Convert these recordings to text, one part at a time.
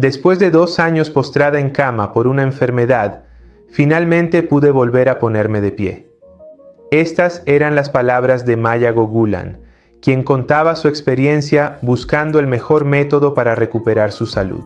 Después de 2 años postrada en cama por una enfermedad, finalmente pude volver a ponerme de pie. Estas eran las palabras de Maya Gogulan, quien contaba su experiencia buscando el mejor método para recuperar su salud.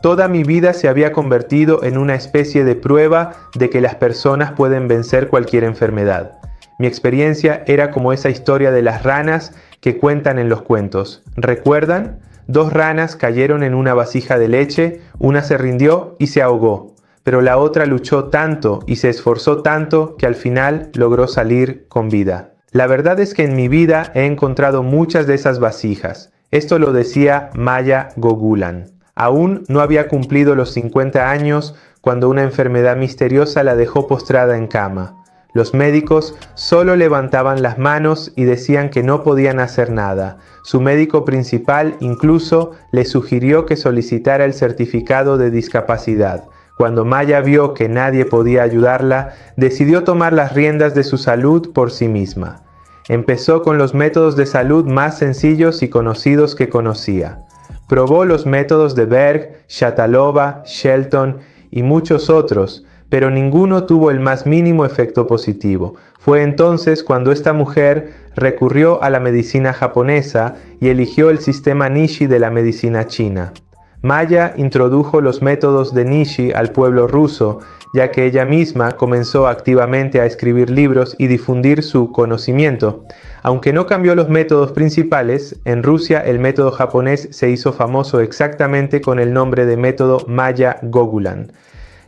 Toda mi vida se había convertido en una especie de prueba de que las personas pueden vencer cualquier enfermedad. Mi experiencia era como esa historia de las ranas que cuentan en los cuentos. ¿Recuerdan? 2 ranas cayeron en una vasija de leche, una se rindió y se ahogó, pero la otra luchó tanto y se esforzó tanto que al final logró salir con vida. La verdad es que en mi vida he encontrado muchas de esas vasijas. Esto lo decía Maya Gogulan. Aún no había cumplido los 50 años cuando una enfermedad misteriosa la dejó postrada en cama. Los médicos solo levantaban las manos y decían que no podían hacer nada. Su médico principal incluso le sugirió que solicitara el certificado de discapacidad. Cuando Maya vio que nadie podía ayudarla, decidió tomar las riendas de su salud por sí misma. Empezó con los métodos de salud más sencillos y conocidos que conocía. Probó los métodos de Berg, Shatalova, Shelton y muchos otros, pero ninguno tuvo el más mínimo efecto positivo. Fue entonces cuando esta mujer recurrió a la medicina japonesa y eligió el sistema Nishi de la medicina china. Maya introdujo los métodos de Nishi al pueblo ruso, ya que ella misma comenzó activamente a escribir libros y difundir su conocimiento. Aunque no cambió los métodos principales, en Rusia el método japonés se hizo famoso exactamente con el nombre de método Maya Gogulan.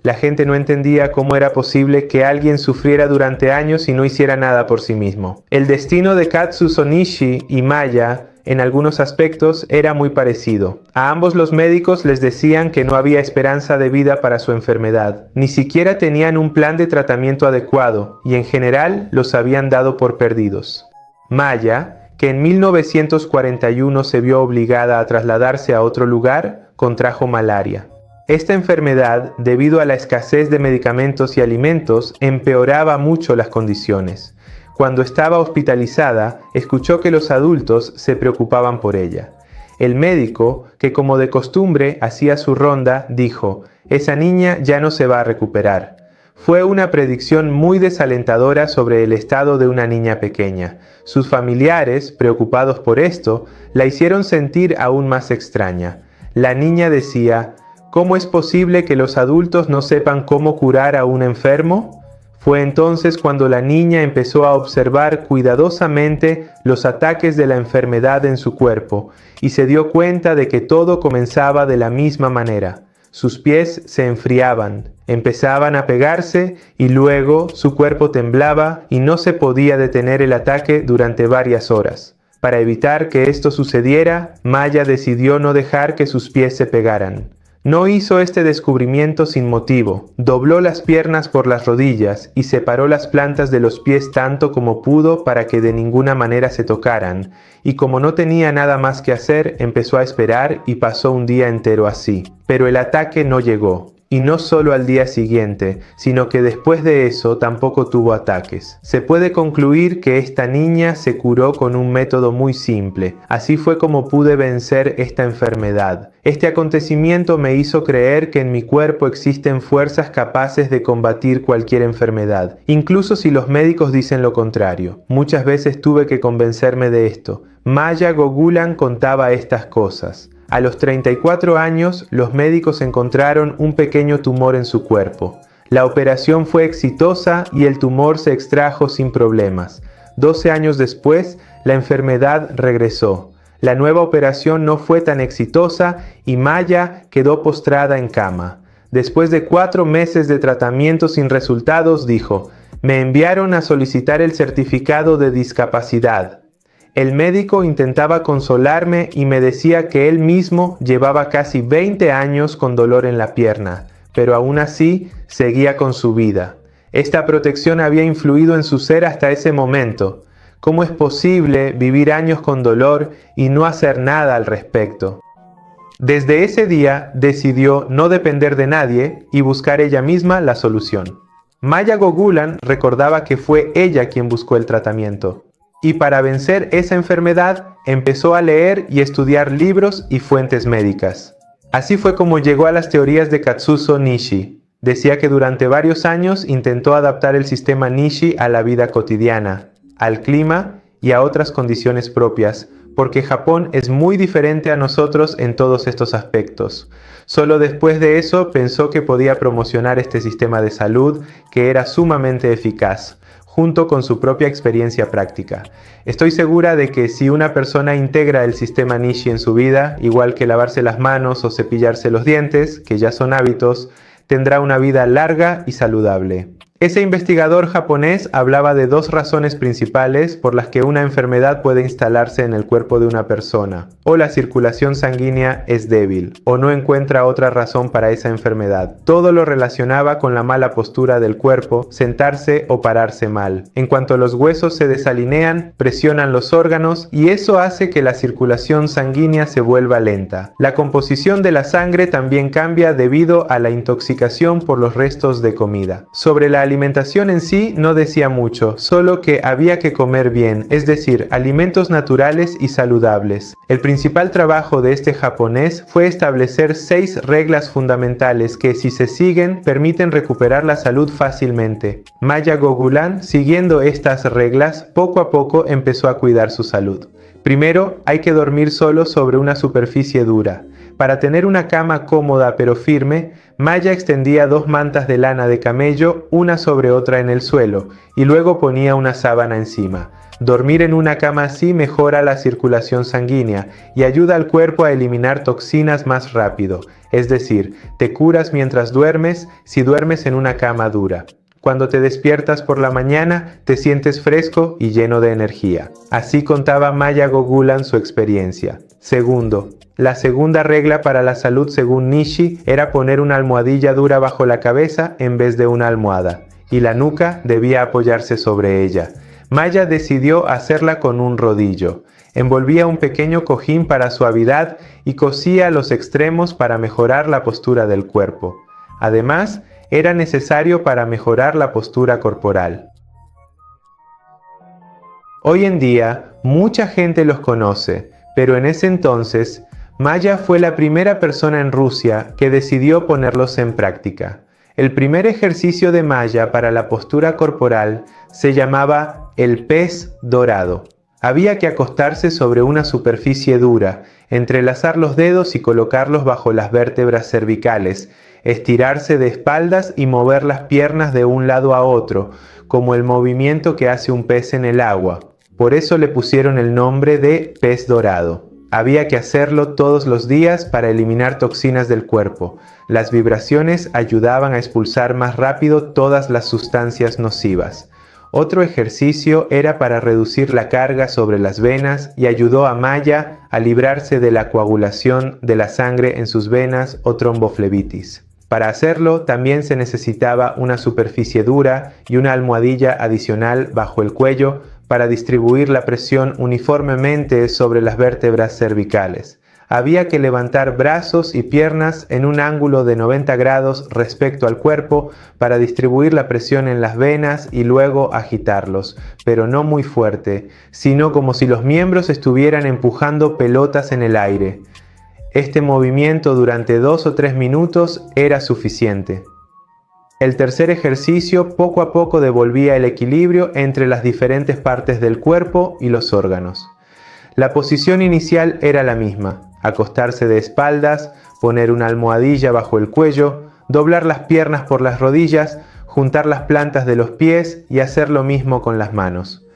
La gente no entendía cómo era posible que alguien sufriera durante años y no hiciera nada por sí mismo. El destino de Katsuzo Nishi y Maya en algunos aspectos era muy parecido. A ambos los médicos les decían que no había esperanza de vida para su enfermedad. Ni siquiera tenían un plan de tratamiento adecuado y en general los habían dado por perdidos. Maya, que en 1941 se vio obligada a trasladarse a otro lugar, contrajo malaria. Esta enfermedad, debido a la escasez de medicamentos y alimentos, empeoraba mucho las condiciones. Cuando estaba hospitalizada, escuchó que los adultos se preocupaban por ella. El médico, que como de costumbre hacía su ronda, dijo: «Esa niña ya no se va a recuperar». Fue una predicción muy desalentadora sobre el estado de una niña pequeña. Sus familiares, preocupados por esto, la hicieron sentir aún más extraña. La niña decía: «¿Cómo es posible que los adultos no sepan cómo curar a un enfermo?». Fue entonces cuando la niña empezó a observar cuidadosamente los ataques de la enfermedad en su cuerpo y se dio cuenta de que todo comenzaba de la misma manera. Sus pies se enfriaban, empezaban a pegarse y luego su cuerpo temblaba y no se podía detener el ataque durante varias horas. Para evitar que esto sucediera, Maya decidió no dejar que sus pies se pegaran. No hizo este descubrimiento sin motivo. Dobló las piernas por las rodillas y separó las plantas de los pies tanto como pudo para que de ninguna manera se tocaran. Y como no tenía nada más que hacer, empezó a esperar y pasó un día entero así. Pero el ataque no llegó. Y no solo al día siguiente, sino que después de eso tampoco tuvo ataques. Se puede concluir que esta niña se curó con un método muy simple. Así fue como pude vencer esta enfermedad. Este acontecimiento me hizo creer que en mi cuerpo existen fuerzas capaces de combatir cualquier enfermedad, incluso si los médicos dicen lo contrario. Muchas veces tuve que convencerme de esto. Maya Gogulan contaba estas cosas. A los 34 años, los médicos encontraron un pequeño tumor en su cuerpo. La operación fue exitosa y el tumor se extrajo sin problemas. 12 años después, la enfermedad regresó. La nueva operación no fue tan exitosa y Maya quedó postrada en cama. Después de 4 meses de tratamiento sin resultados, dijo: «Me enviaron a solicitar el certificado de discapacidad». El médico intentaba consolarme y me decía que él mismo llevaba casi 20 años con dolor en la pierna, pero aún así seguía con su vida. Esta protección había influido en su ser hasta ese momento. ¿Cómo es posible vivir años con dolor y no hacer nada al respecto? Desde ese día decidió no depender de nadie y buscar ella misma la solución. Maya Gogulan recordaba que fue ella quien buscó el tratamiento. Y para vencer esa enfermedad, empezó a leer y estudiar libros y fuentes médicas. Así fue como llegó a las teorías de Katsuzo Nishi. Decía que durante varios años intentó adaptar el sistema Nishi a la vida cotidiana, al clima y a otras condiciones propias, porque Japón es muy diferente a nosotros en todos estos aspectos. Solo después de eso pensó que podía promocionar este sistema de salud que era sumamente eficaz, junto con su propia experiencia práctica. Estoy segura de que si una persona integra el sistema Nishi en su vida, igual que lavarse las manos o cepillarse los dientes, que ya son hábitos, tendrá una vida larga y saludable. Ese investigador japonés hablaba de dos razones principales por las que una enfermedad puede instalarse en el cuerpo de una persona. O la circulación sanguínea es débil, o no encuentra otra razón para esa enfermedad. Todo lo relacionaba con la mala postura del cuerpo, sentarse o pararse mal. En cuanto los huesos se desalinean, presionan los órganos y eso hace que la circulación sanguínea se vuelva lenta. La composición de la sangre también cambia debido a la intoxicación por los restos de comida. Sobre la alimentación en sí no decía mucho, solo que había que comer bien, es decir, alimentos naturales y saludables. El principal trabajo de este japonés fue establecer 6 reglas fundamentales que, si se siguen, permiten recuperar la salud fácilmente. Maya Gogulan, siguiendo estas reglas, poco a poco empezó a cuidar su salud. Primero, hay que dormir solo sobre una superficie dura. Para tener una cama cómoda pero firme, Maya extendía 2 mantas de lana de camello una sobre otra en el suelo y luego ponía una sábana encima. Dormir en una cama así mejora la circulación sanguínea y ayuda al cuerpo a eliminar toxinas más rápido, es decir, te curas mientras duermes si duermes en una cama dura. Cuando te despiertas por la mañana, te sientes fresco y lleno de energía. Así contaba Maya Gogulan su experiencia. Segundo, la segunda regla para la salud según Nishi era poner una almohadilla dura bajo la cabeza en vez de una almohada, y la nuca debía apoyarse sobre ella. Maya decidió hacerla con un rodillo. Envolvía un pequeño cojín para suavidad y cosía los extremos para mejorar la postura del cuerpo. Además, era necesario para mejorar la postura corporal. Hoy en día, mucha gente los conoce, pero en ese entonces, Maya fue la primera persona en Rusia que decidió ponerlos en práctica. El primer ejercicio de Maya para la postura corporal se llamaba el pez dorado. Había que acostarse sobre una superficie dura, entrelazar los dedos y colocarlos bajo las vértebras cervicales, estirarse de espaldas y mover las piernas de un lado a otro, como el movimiento que hace un pez en el agua. Por eso le pusieron el nombre de pez dorado. Había que hacerlo todos los días para eliminar toxinas del cuerpo. Las vibraciones ayudaban a expulsar más rápido todas las sustancias nocivas. Otro ejercicio era para reducir la carga sobre las venas y ayudó a Maya a librarse de la coagulación de la sangre en sus venas o tromboflebitis. Para hacerlo también se necesitaba una superficie dura y una almohadilla adicional bajo el cuello para distribuir la presión uniformemente sobre las vértebras cervicales. Había que levantar brazos y piernas en un ángulo de 90 grados respecto al cuerpo para distribuir la presión en las venas y luego agitarlos, pero no muy fuerte, sino como si los miembros estuvieran empujando pelotas en el aire. Este movimiento durante 2 o 3 minutos era suficiente. El tercer ejercicio poco a poco devolvía el equilibrio entre las diferentes partes del cuerpo y los órganos. La posición inicial era la misma: acostarse de espaldas, poner una almohadilla bajo el cuello, doblar las piernas por las rodillas, juntar las plantas de los pies y hacer lo mismo con las manos.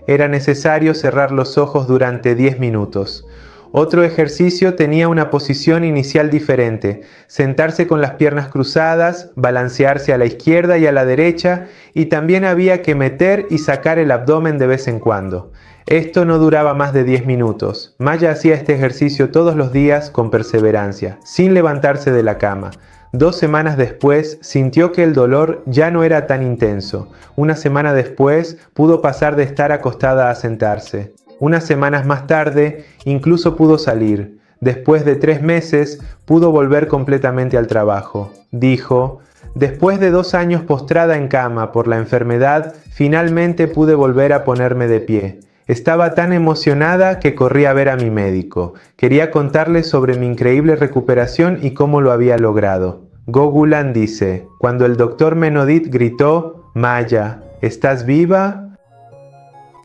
Era necesario cerrar los ojos durante 10 minutos. Otro ejercicio tenía una posición inicial diferente: sentarse con las piernas cruzadas, balancearse a la izquierda y a la derecha, y también había que meter y sacar el abdomen de vez en cuando. Esto no duraba más de 10 minutos. Maya hacía este ejercicio todos los días con perseverancia, sin levantarse de la cama. 2 semanas después sintió que el dolor ya no era tan intenso. Una semana después pudo pasar de estar acostada a sentarse. Unas semanas más tarde incluso pudo salir. Después de 3 meses pudo volver completamente al trabajo. Dijo: después de 2 años postrada en cama por la enfermedad, finalmente pude volver a ponerme de pie. Estaba tan emocionada que corrí a ver a mi médico. Quería contarle sobre mi increíble recuperación y cómo lo había logrado. Gogulan dice, cuando el doctor Menodit gritó, «Maya, ¿estás viva?»,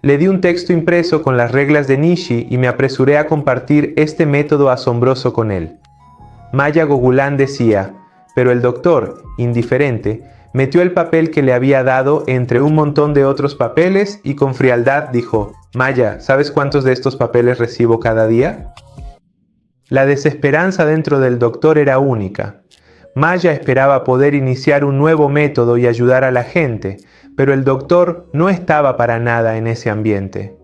le di un texto impreso con las reglas de Nishi y me apresuré a compartir este método asombroso con él. Maya Gogulan decía, pero el doctor, indiferente, metió el papel que le había dado entre un montón de otros papeles y con frialdad dijo, «Maya, ¿sabes cuántos de estos papeles recibo cada día?». La desesperanza dentro del doctor era única. Maya esperaba poder iniciar un nuevo método y ayudar a la gente, pero el doctor no estaba para nada en ese ambiente.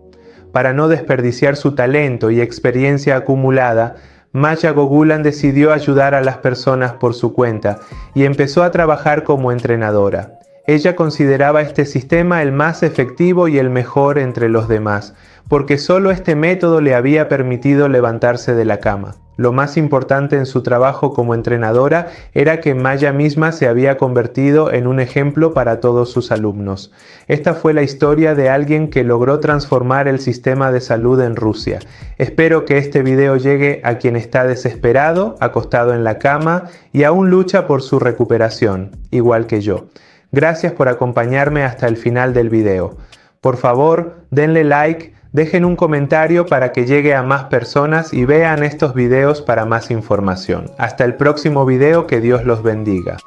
Para no desperdiciar su talento y experiencia acumulada, Maya Gogulan decidió ayudar a las personas por su cuenta y empezó a trabajar como entrenadora. Ella consideraba este sistema el más efectivo y el mejor entre los demás, porque solo este método le había permitido levantarse de la cama. Lo más importante en su trabajo como entrenadora era que Maya misma se había convertido en un ejemplo para todos sus alumnos. Esta fue la historia de alguien que logró transformar el sistema de salud en Rusia. Espero que este video llegue a quien está desesperado, acostado en la cama y aún lucha por su recuperación, igual que yo. Gracias por acompañarme hasta el final del video. Por favor, denle like, dejen un comentario para que llegue a más personas y vean estos videos para más información. Hasta el próximo video, que Dios los bendiga.